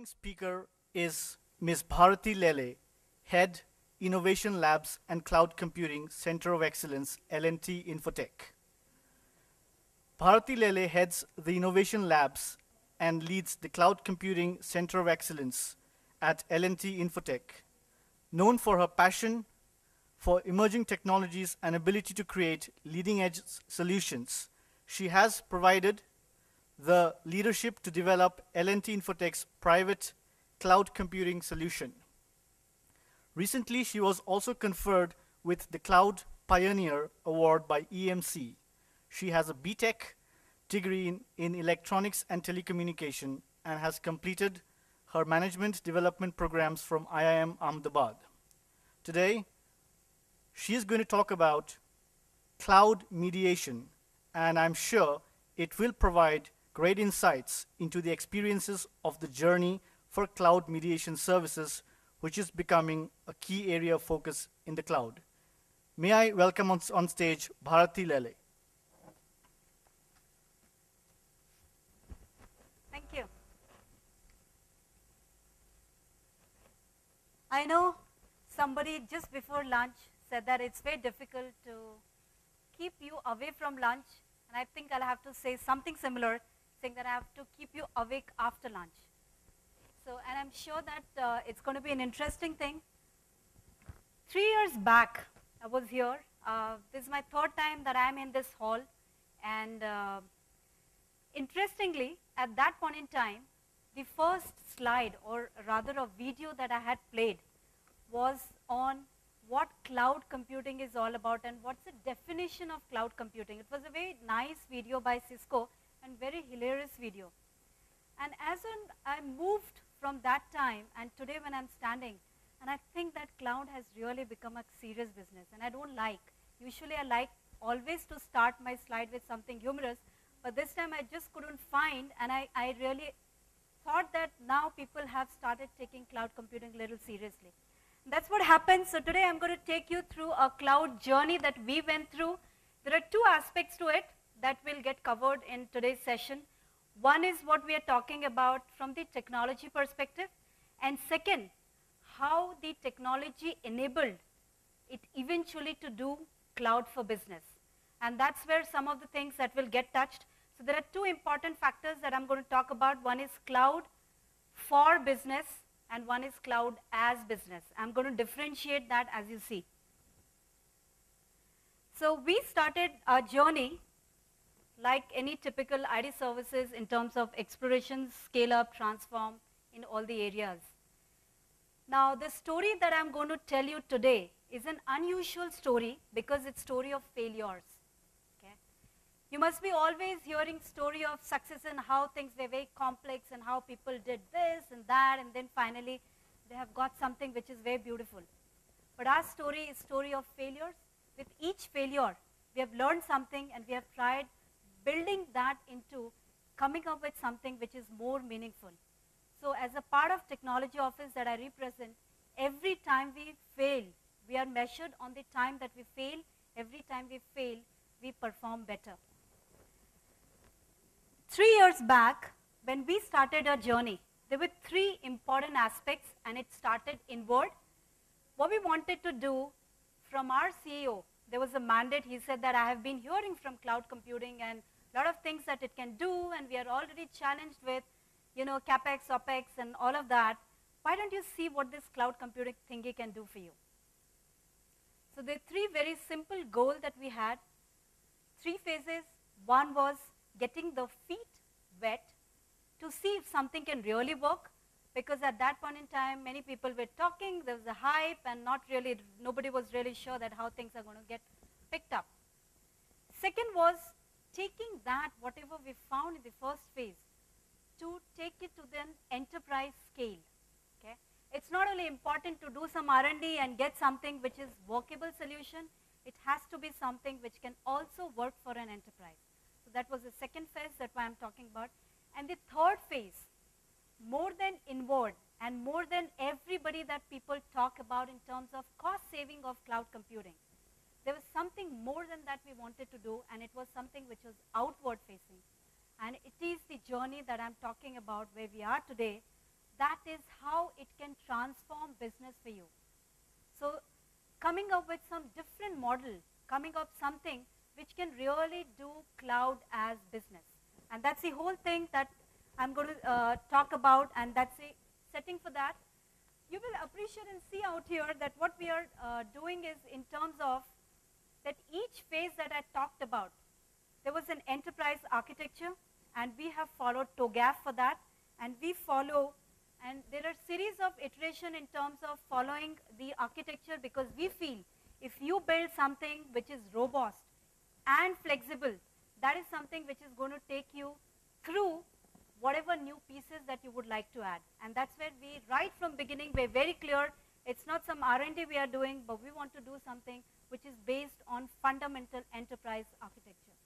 upcoming speaker is Ms. Bharati Lele, Head, Innovation Labs and Cloud Computing, Center of Excellence, L&T Infotech. Bharati Lele heads the Innovation Labs and leads the Cloud Computing Center of Excellence at L&T Infotech. Known for her passion for emerging technologies and ability to create leading-edge solutions, she has provided the leadership to develop L&T Infotech's private cloud computing solution. Recently, she was also conferred with the Cloud Pioneer Award by EMC. She has a BTech degree in electronics and telecommunication and has completed her management development programs from IIM Ahmedabad. Today, she is going to talk about cloud mediation, and I'm sure it will provide great insights into the experiences of the journey for cloud mediation services, which is becoming a key area of focus in the cloud. May I welcome on stage Bharati Lele. Thank you. I know somebody just before lunch said that it's very difficult to keep you away from lunch, and I think I'll have to say something similar, saying that I have to keep you awake after lunch. So, and I'm sure that it's going to be an interesting thing. 3 years back, I was here. This is my third time that I'm in this hall, and interestingly, at that point in time, the first slide, or rather a video that I had played, was on what cloud computing is all about and what's the definition of cloud computing. It was a very nice video by Cisco and very hilarious video. And as I moved from that time and today when I'm standing, and I think that cloud has really become a serious business, and I don't like, usually I like always to start my slide with something humorous, but this time I just couldn't find, and I really thought that now people have started taking cloud computing a little seriously. That's what happened. So today I'm going to take you through a cloud journey that we went through. There are two aspects to it that will get covered in today's session. One is what we are talking about from the technology perspective, and second, how the technology enabled it eventually to do cloud for business. And that's where some of the things that will get touched. So there are two important factors that I'm going to talk about. One is cloud for business, and one is cloud as business. I'm going to differentiate that as you see. So we started our journey like any typical IT services in terms of exploration, scale up, transform in all the areas. Now the story that I'm going to tell you today is an unusual story because it's a story of failures. Okay? You must be always hearing story of success and how things were very complex and how people did this and that, and then finally they have got something which is very beautiful. But our story is story of failures. With each failure, we have learned something and we have tried building that into coming up with something which is more meaningful. So as a part of technology office that I represent, every time we fail, we are measured on the time that we fail. Every time we fail, we perform better. 3 years back, when we started our journey, there were three important aspects, and it started inward. What we wanted to do from our CEO, there was a mandate. He said that I have been hearing from cloud computing and a lot of things that it can do, and we are already challenged with, CapEx, OpEx, and all of that. Why don't you see what this cloud computing thingy can do for you? So there are three very simple goals that we had, 3 phases. One was getting the feet wet to see if something can really work, because at that point in time, many people were talking, there was a hype, and nobody was really sure that how things are going to get picked up. Second was taking that, whatever we found in the first phase, to take it to the enterprise scale. Okay? It's not only important to do some R&D and get something which is workable solution, it has to be something which can also work for an enterprise. So that was the second phase that I'm talking about. And the third phase, more than inward and more than everybody that people talk about in terms of cost saving of cloud computing, there was something more than that we wanted to do, and it was something which was outward facing. And it is the journey that I'm talking about where we are today, that is how it can transform business for you. So coming up with some different model, coming up something which can really do cloud as business. And that's the whole thing that I'm going to talk about, and that's the setting for that. You will appreciate and see out here that what we are doing is in terms of that each phase that I talked about, there was an enterprise architecture, and we have followed TOGAF for that, and we follow, and there are series of iteration in terms of following the architecture, because we feel if you build something which is robust and flexible, that is something which is going to take you through whatever new pieces that you would like to add. And that's where we, right from beginning, we're very clear. It's not some R&D we are doing, but we want to do something which is based on fundamental enterprise architecture.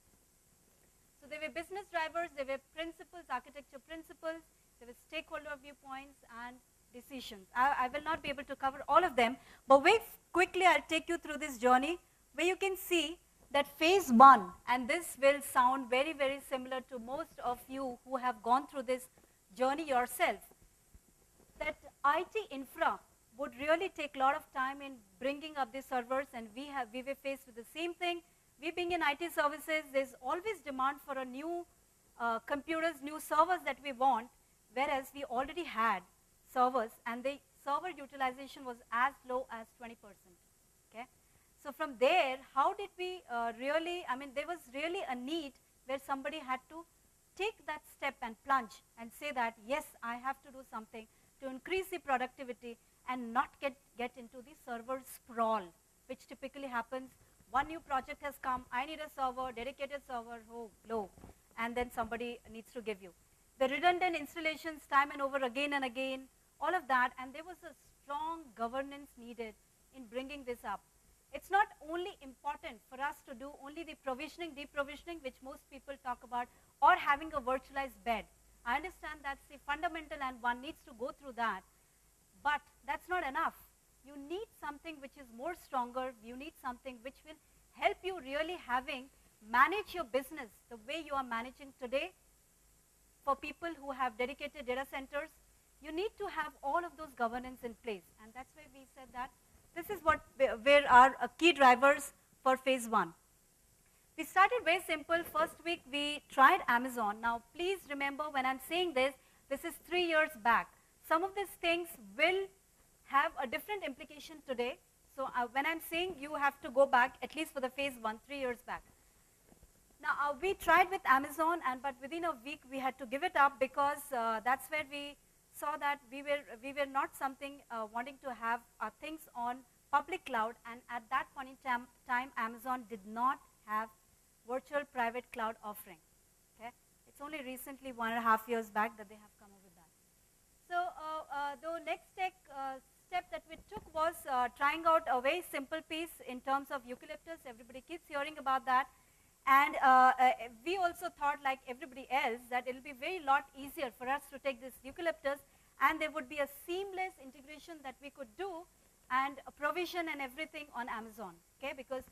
So there were business drivers, there were principles, architecture principles, there were stakeholder viewpoints and decisions. I will not be able to cover all of them, but very quickly I'll take you through this journey where you can see that phase one, and this will sound very, very similar to most of you who have gone through this journey yourself, that IT infra would really take a lot of time in bringing up the servers, and we were faced with the same thing. We being in IT services, there's always demand for a new computers, new servers that we want, whereas we already had servers, and the server utilization was as low as 20%. Okay? So from there, how did we really, I mean, there was really a need where somebody had to take that step and plunge and say that, yes, I have to do something to increase the productivity and not get into the server sprawl, which typically happens. One new project has come, I need a server, dedicated server, oh, low, and then somebody needs to give you. The redundant installations time and over again and again, all of that, and there was a strong governance needed in bringing this up. It's not only important for us to do only the provisioning, deprovisioning, which most people talk about, or having a virtualized bed. I understand that's the fundamental and one needs to go through that, but that's not enough. You need something which is more stronger. You need something which will help you really manage your business the way you are managing today. For people who have dedicated data centers, you need to have all of those governance in place, and that's why we said that this is what where are key drivers for phase one. We started very simple. First week we tried Amazon. Now please remember when I'm saying this, this is 3 years back. Some of these things will have a different implication today. So when I'm saying you have to go back at least for the phase one, 3 years back. Now we tried with Amazon, but within a week we had to give it up because that's where we saw that we were not wanting to have things on public cloud, and at that point in time Amazon did not have virtual private cloud offering. Okay? It's only recently 1.5 years back that they have come up with that. So the next step that we took was trying out a very simple piece in terms of eucalyptus. Everybody keeps hearing about that. And we also thought, like everybody else, that it will be very lot easier for us to take this eucalyptus, and there would be a seamless integration that we could do, and a provision and everything on Amazon. Okay, because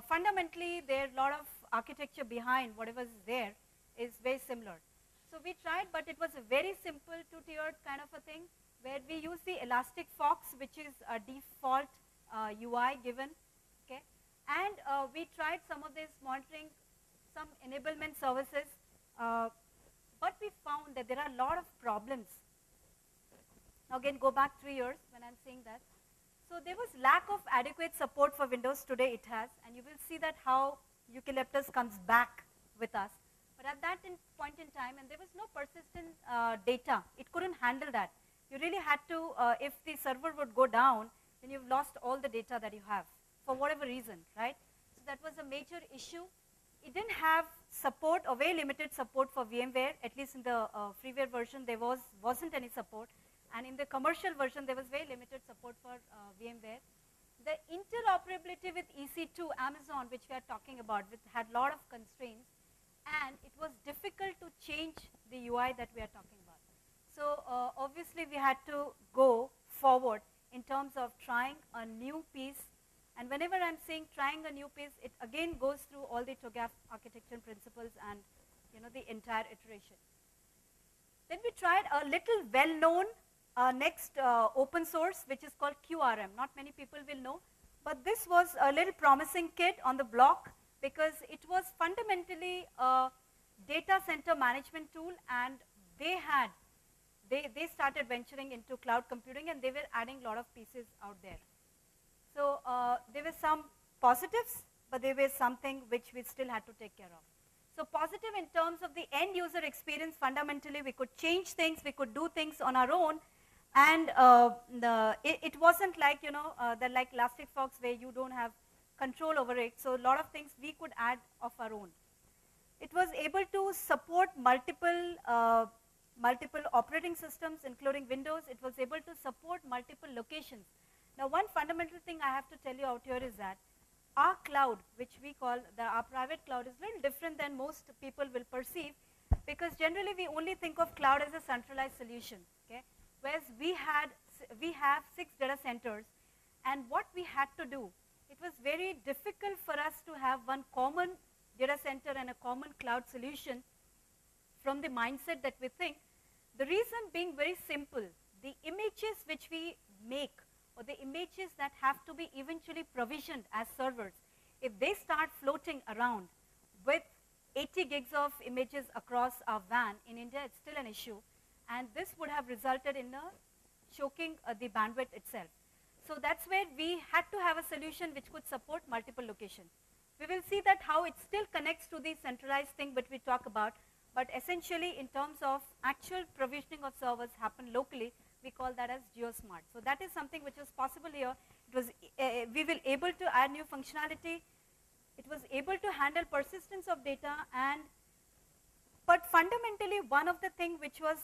fundamentally there are a lot of architecture behind whatever is there is very similar. So we tried, but it was a very simple two-tiered kind of a thing, where we use the Elastic Fox, which is a default UI given. Okay. And we tried some of this monitoring, some enablement services, but we found that there are a lot of problems. Again, go back 3 years when I'm saying that. So there was lack of adequate support for Windows. Today it has, and you will see that how Eucalyptus comes back with us. But at that point in time, and there was no persistent data, it couldn't handle that. You really had to, if the server would go down, then you've lost all the data that you have, for whatever reason, right? So that was a major issue. It didn't have support, or very limited support for VMware. At least in the freeware version, there wasn't any support. And in the commercial version, there was very limited support for VMware. The interoperability with EC2, Amazon, which we are talking about, had a lot of constraints. And it was difficult to change the UI that we are talking about. So obviously, we had to go forward in terms of trying a new piece. And whenever I'm saying trying a new piece, it again goes through all the TOGAF architecture principles and the entire iteration. Then we tried a little well-known Next, open source, which is called QRM. Not many people will know, but this was a little promising kid on the block because it was fundamentally a data center management tool, and they started venturing into cloud computing, and they were adding a lot of pieces out there. So there were some positives, but there was something which we still had to take care of. So positive in terms of the end user experience, fundamentally we could change things, we could do things on our own, and it wasn't like, like Elasticfox where you don't have control over it. So a lot of things we could add of our own. It was able to support multiple operating systems, including Windows. It was able to support multiple locations. Now, one fundamental thing I have to tell you out here is that our cloud, which we call our private cloud, is a little different than most people will perceive, because generally we only think of cloud as a centralized solution, okay? Whereas we have 6 data centers, and what we had to do, it was very difficult for us to have one common data center and a common cloud solution from the mindset that we think. The reason being very simple. The images which we make, or the images that have to be eventually provisioned as servers, if they start floating around with 80 gigs of images across our WAN, in India it's still an issue, and this would have resulted in choking the bandwidth itself. So that's where we had to have a solution which could support multiple locations. We will see that how it still connects to the centralized thing which we talk about, but essentially in terms of actual provisioning of servers happen locally, we call that as GeoSmart. So that is something which was possible here. It was, we were able to add new functionality. It was able to handle persistence of data, but fundamentally one of the things which was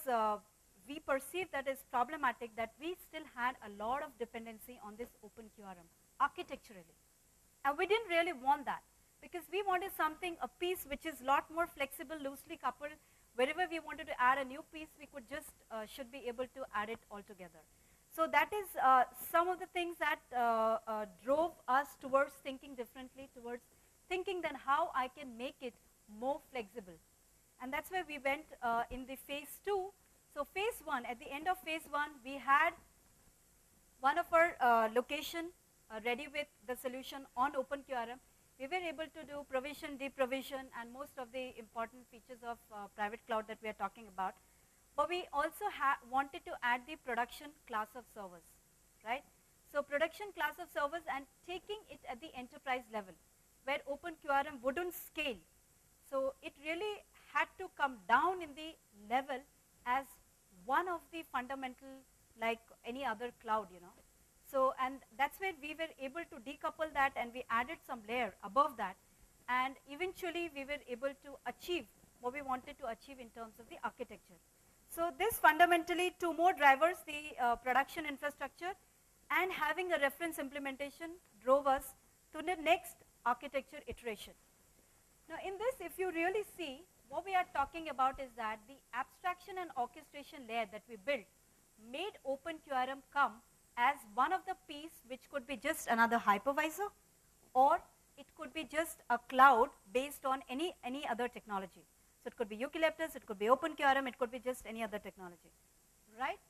we perceived that is problematic, that we still had a lot of dependency on this OpenQRM architecturally. And we didn't really want that, because we wanted something, a piece which is a lot more flexible, loosely coupled. Wherever we wanted to add a new piece, we could just, should be able to add it all together. So that is some of the things that drove us towards thinking differently, towards thinking then how I can make it more flexible. And that's where we went in the phase 2. So phase 1, at the end of phase 1, we had one of our location ready with the solution on OpenQRM. We were able to do provision, deprovision, and most of the important features of private cloud that we are talking about. But we also wanted to add the production class of servers, right? So production class of servers and taking it at the enterprise level, where OpenQRM wouldn't scale. So it really had to come down in the level as one of the fundamental, like any other cloud, So, and that's where we were able to decouple that, and we added some layer above that, and eventually we were able to achieve what we wanted to achieve in terms of the architecture. So this fundamentally 2 more drivers, the production infrastructure and having a reference implementation, drove us to the next architecture iteration. Now in this, if you really see, what we are talking about is that the abstraction and orchestration layer that we built made OpenQRM come as one of the piece which could be just another hypervisor, or it could be just a cloud based on any other technology. So it could be Eucalyptus, it could be OpenQRM, it could be just any other technology, right?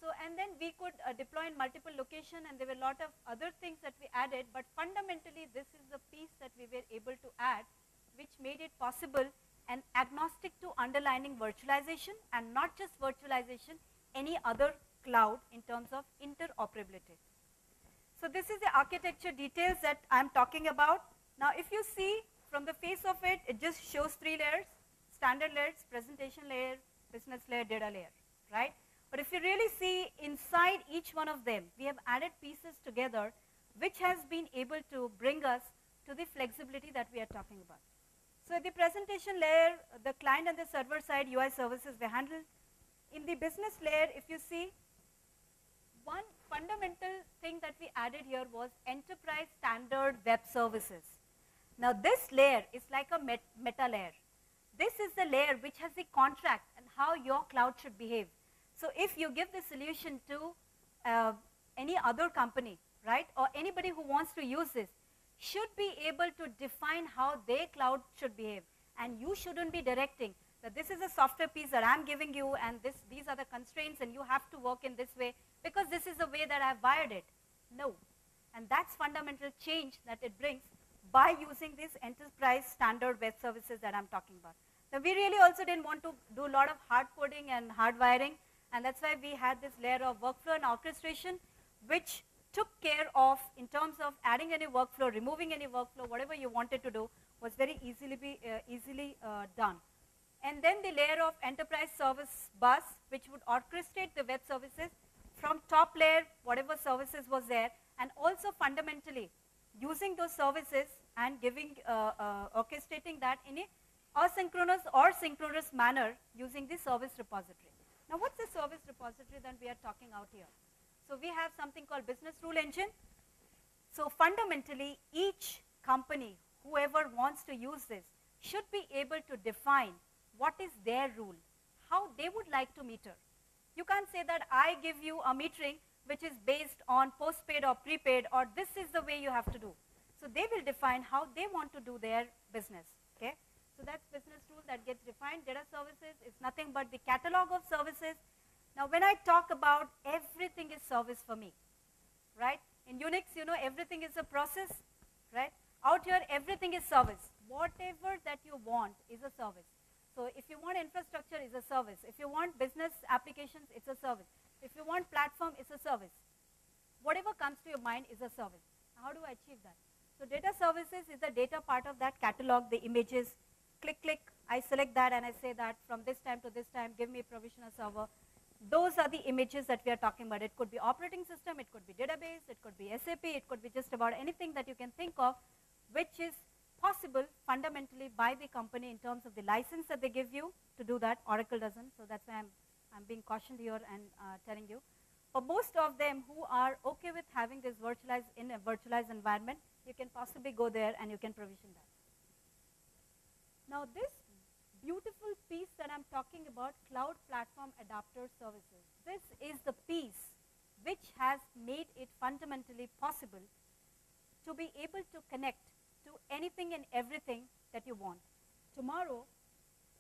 So, and then we could deploy in multiple locations, and there were a lot of other things that we added, but fundamentally this is the piece that we were able to add, which made it possible and agnostic to underlying virtualization, and not just virtualization, any other cloud in terms of interoperability. So this is the architecture details that I'm talking about. Now if you see from the face of it, it just shows 3 layers, standard layers, presentation layer, business layer, data layer, right? But if you really see inside each one of them, we have added pieces together, which has been able to bring us to the flexibility that we are talking about. So at the presentation layer, the client and the server side UI services were handled. In the business layer, if you see, one fundamental thing that we added here was enterprise standard web services. Now this layer is like a meta layer. This is the layer which has the contract and how your cloud should behave. So if you give the solution to any other company, right, or anybody who wants to use this, should be able to define how their cloud should behave. And you shouldn't be directing that this is a software piece that I'm giving you, and these are the constraints, and you have to work in this way because this is the way that I've wired it. No. And that's fundamental change that it brings by using these enterprise standard web services that I'm talking about. Now, we really also didn't want to do a lot of hard coding and hard wiring, and that's why we had this layer of workflow and orchestration, which took care of, in terms of adding any workflow, removing any workflow, whatever you wanted to do, was very easily done. And then the layer of enterprise service bus, which would orchestrate the web services from top layer, whatever services was there, and also fundamentally using those services and orchestrating that in a asynchronous or synchronous manner using the service repository. Now, what's the service repository that we are talking out here? So we have something called business rule engine. So fundamentally, each company, whoever wants to use this, should be able to define what is their rule, how they would like to meter. You can't say that I give you a metering which is based on postpaid or prepaid, or this is the way you have to do. So they will define how they want to do their business. Okay? So that's business rule that gets defined. Data services is nothing but the catalog of services. Now, when I talk about everything is service for me, right? In Unix, you know, everything is a process, right? Out here, everything is service. Whatever that you want is a service. So if you want infrastructure, it's a service. If you want business applications, it's a service. If you want platform, it's a service. Whatever comes to your mind is a service. How do I achieve that? So data services is the data part of that catalog, the images. Click, click, I select that and I say that from this time to this time, give me a provisional server. Those are the images that we are talking about. It could be operating system, it could be database, it could be SAP, it could be just about anything that you can think of, which is possible fundamentally by the company in terms of the license that they give you to do that. Oracle doesn't, so that's why I'm being cautioned here and telling you. For most of them who are okay with having this virtualized in a virtualized environment, you can possibly go there and you can provision that. Now this beautiful piece that I'm talking about, Cloud Platform Adapter Services, this is the piece which has made it fundamentally possible to be able to connect to anything and everything that you want. Tomorrow,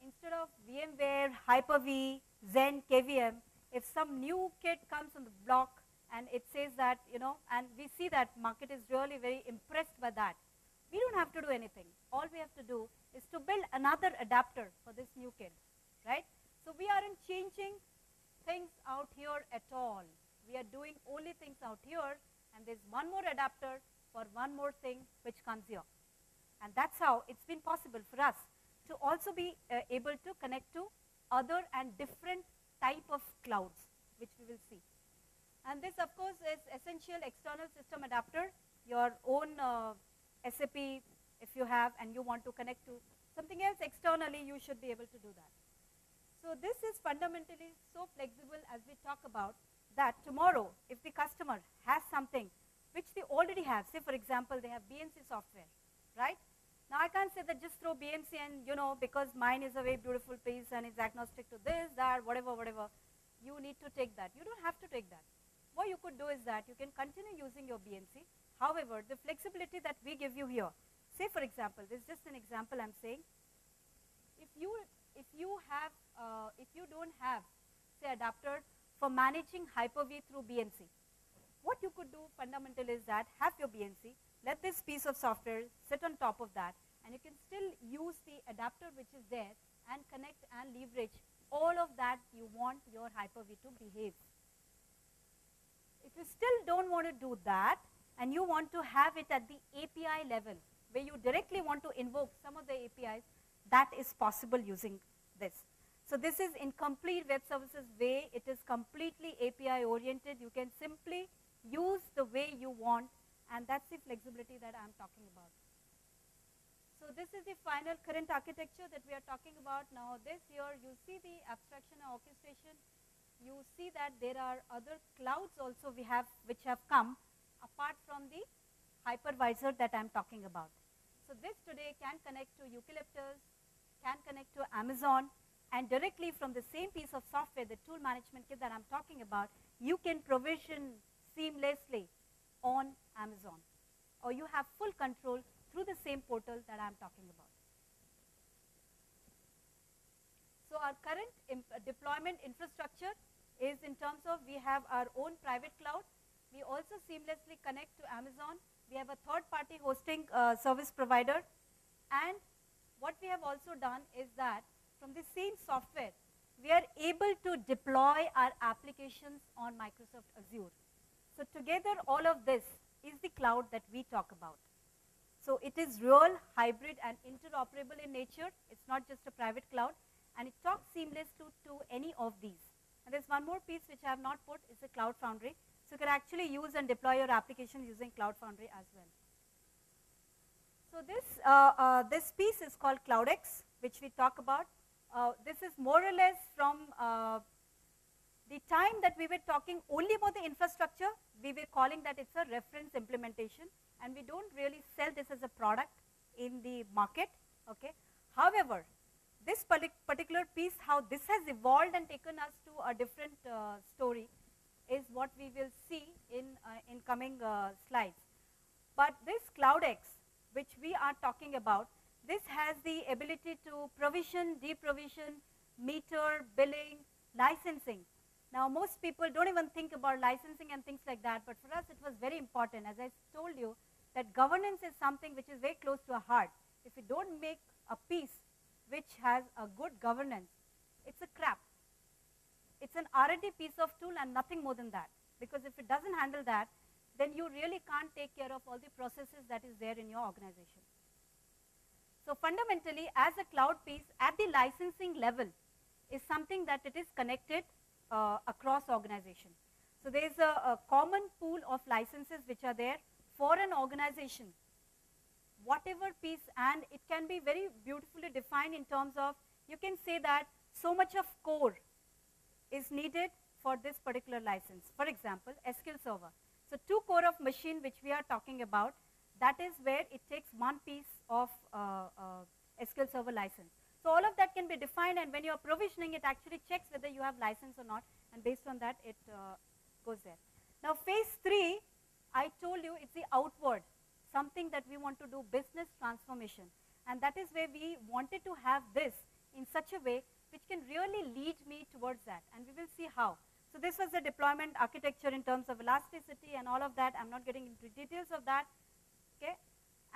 instead of VMware, Hyper-V, Xen, KVM, if some new kid comes on the block and it says that, you know, and we see that market is really very impressed by that, we don't have to do anything. All we have to do is to build another adapter for this new kid, right? So we aren't changing things out here at all. We are doing only things out here, and there's one more adapter for one more thing which comes here. And that's how it's been possible for us to also be able to connect to other and different type of clouds, which we will see. And this, of course, is essential external system adapter, your own SAP, if you have, and you want to connect to something else externally, you should be able to do that. So this is fundamentally so flexible as we talk about that tomorrow, if the customer has something which they already have, say for example, they have BMC software, right? Now I can't say that just throw BMC and, you know, because mine is a very beautiful piece and it's agnostic to this, that, whatever, whatever, you need to take that. You don't have to take that. What you could do is that you can continue using your BMC. However, the flexibility that we give you here, say for example, this is just an example I'm saying, if you don't have, say, adapter for managing Hyper-V through BMC, what you could do fundamentally is that have your BMC, let this piece of software sit on top of that, and you can still use the adapter which is there and connect and leverage all of that you want your Hyper-V to behave. If you still don't want to do that, and you want to have it at the API level, where you directly want to invoke some of the APIs, that is possible using this. So this is in complete web services way. It is completely API oriented. You can simply use the way you want, and that's the flexibility that I'm talking about. So this is the final current architecture that we are talking about. Now this here, you see the abstraction and orchestration. You see that there are other clouds also we have, which have come apart from the hypervisor that I'm talking about. So this today can connect to Eucalyptus, can connect to Amazon, and directly from the same piece of software, the tool management kit that I'm talking about, you can provision seamlessly on Amazon, or you have full control through the same portal that I'm talking about. So our current deployment infrastructure is in terms of we have our own private cloud. We also seamlessly connect to Amazon. We have a third-party hosting service provider. And what we have also done is that from the same software, we are able to deploy our applications on Microsoft Azure. So together, all of this is the cloud that we talk about. So it is real, hybrid, and interoperable in nature. It's not just a private cloud. And it talks seamless to any of these. And there's one more piece which I have not put, is the Cloud Foundry. So you can actually use and deploy your application using Cloud Foundry as well. So this piece is called CloudX, which we talk about. This is more or less from the time that we were talking only about the infrastructure. We were calling that it's a reference implementation, and we don't really sell this as a product in the market. Okay. However, this particular piece, how this has evolved and taken us to a different story, is what we will see in coming slides. But this CloudX, which we are talking about, this has the ability to provision, deprovision, meter, billing, licensing. Now, most people don't even think about licensing and things like that, but for us it was very important. As I told you, that governance is something which is very close to our heart. If we don't make a piece which has a good governance, it's a crap. It's an R&D piece of tool and nothing more than that. Because if it doesn't handle that, then you really can't take care of all the processes that is there in your organization. So fundamentally, as a cloud piece, at the licensing level, is something that it is connected across organization. So there is a common pool of licenses which are there for an organization. Whatever piece, and it can be very beautifully defined in terms of, you can say that so much of core is needed for this particular license. For example, SQL Server. So 2 core of machine which we are talking about, that is where it takes one piece of SQL Server license. So all of that can be defined, and when you are provisioning, it actually checks whether you have license or not, and based on that, it goes there. Now phase 3, I told you it's the outward, something that we want to do business transformation. And that is where we wanted to have this in such a way which can really lead me towards that, and we will see how. So this was the deployment architecture in terms of elasticity and all of that. I'm not getting into details of that. Okay.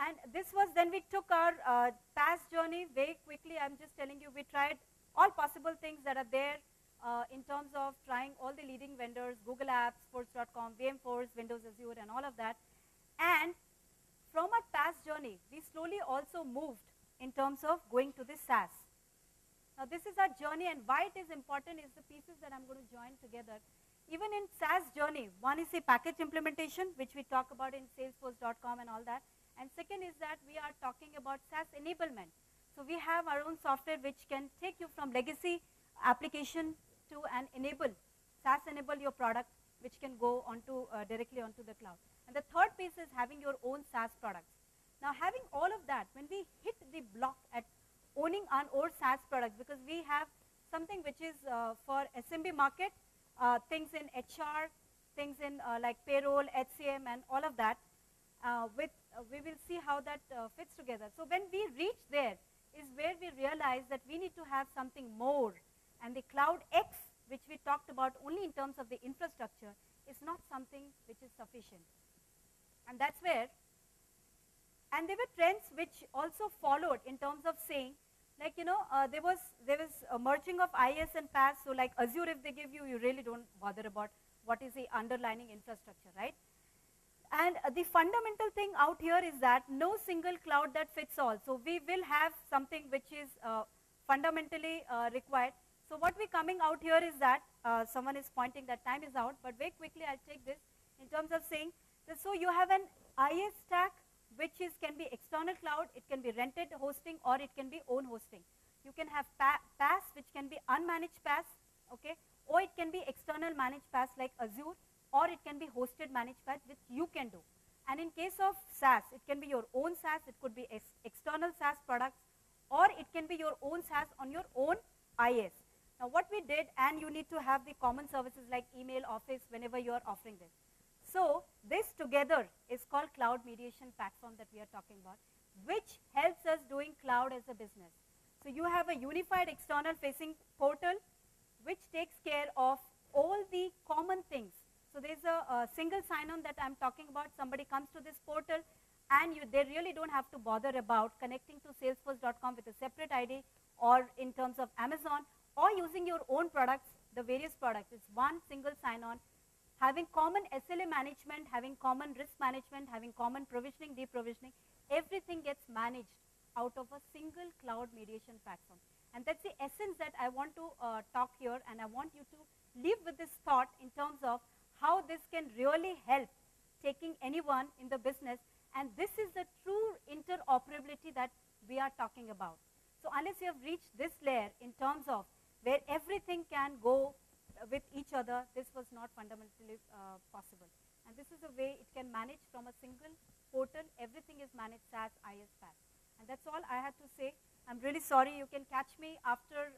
And this was, then we took our PaaS journey very quickly. I'm just telling you, we tried all possible things that are there in terms of trying all the leading vendors, Google Apps, Force.com, VMforce, Windows Azure, and all of that. And from our PaaS journey, we slowly also moved in terms of going to the SaaS. Now this is our journey, and why it is important is the pieces that I'm going to join together. Even in SaaS journey, one is the package implementation, which we talk about in Salesforce.com and all that. And second is that we are talking about SaaS enablement. So we have our own software which can take you from legacy application to an SaaS enable your product, which can go onto directly onto the cloud. And the third piece is having your own SaaS products. Now having all of that, when we hit the block at owning our own SaaS products, because we have something which is for SMB market, things in HR, things in like payroll, HCM, and all of that, we will see how that fits together. So when we reach there is where we realize that we need to have something more, and the Cloud X, which we talked about only in terms of the infrastructure, is not something which is sufficient. And that's where, and there were trends which also followed in terms of saying, like, you know, there was a merging of IaaS and PaaS. So like Azure, if they give you, you really don't bother about what is the underlying infrastructure, right? And the fundamental thing out here is that no single cloud that fits all. So we will have something which is fundamentally required. So what we're coming out here is that, someone is pointing that time is out, but very quickly I'll take this in terms of saying, that so you have an IaaS stack, which can be external cloud, it can be rented hosting, or it can be own hosting. You can have PaaS, which can be unmanaged PaaS, okay, or it can be external managed PaaS like Azure, or it can be hosted managed PaaS, which you can do. And in case of SaaS, it can be your own SaaS, it could be external SaaS products, or it can be your own SaaS on your own IaaS. Now what we did, and you need to have the common services like email, Office, whenever you are offering this. So this together is called Cloud Mediation Platform that we are talking about, which helps us doing cloud as a business. So you have a unified external facing portal which takes care of all the common things. So there's a single sign-on that I'm talking about. Somebody comes to this portal and they really don't have to bother about connecting to salesforce.com with a separate ID or in terms of Amazon or using your own products, the various products. It's one single sign-on, having common SLA management, having common risk management, having common provisioning, deprovisioning. Everything gets managed out of a single cloud mediation platform. And that's the essence that I want to talk here, and I want you to live with this thought in terms of how this can really help taking anyone in the business. And this is the true interoperability that we are talking about. So unless you have reached this layer in terms of where everything can go with each other, this was not fundamentally possible. And this is a way it can manage from a single portal. Everything is managed SaaS, IaaS, PaaS. And that's all I had to say. I'm really sorry. You can catch me after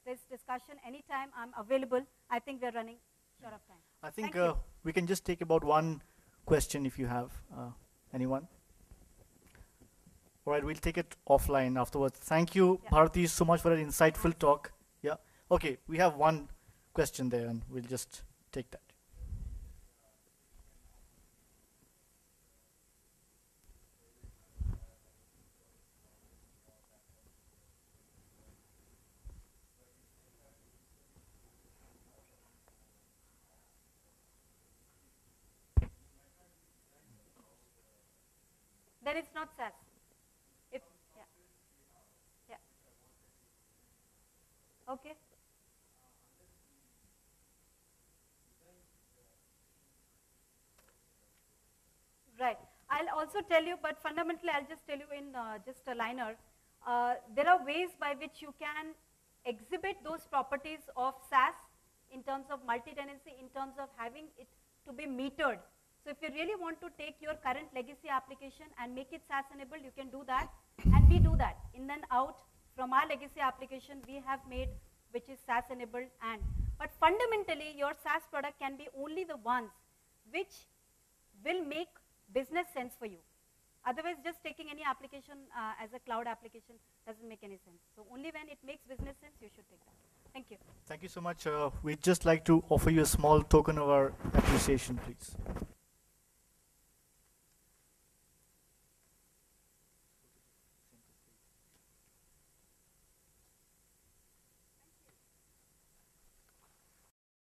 this discussion anytime. I'm available. I think we're running short of time. I think Thank you. we can just take about one question if you have. Anyone? All right, we'll take it offline afterwards. Thank you, Yeah. Bharati, so much for an insightful talk. Yeah. Okay, we have one question there, and we'll just take that. Then it's not SaaS. If, yeah. Yeah. Okay. Right. I'll also tell you, but fundamentally I'll just tell you in just a liner. There are ways by which you can exhibit those properties of SaaS in terms of multi-tenancy, in terms of having it to be metered. So if you really want to take your current legacy application and make it SaaS enabled, you can do that. And we do that. In and out from our legacy application, we have made which is SaaS enabled. But fundamentally, your SaaS product can be only the ones which will make business sense for you. Otherwise, just taking any application as a cloud application doesn't make any sense. So only when it makes business sense, you should take that. Thank you. Thank you so much. We'd just like to offer you a small token of our appreciation, please.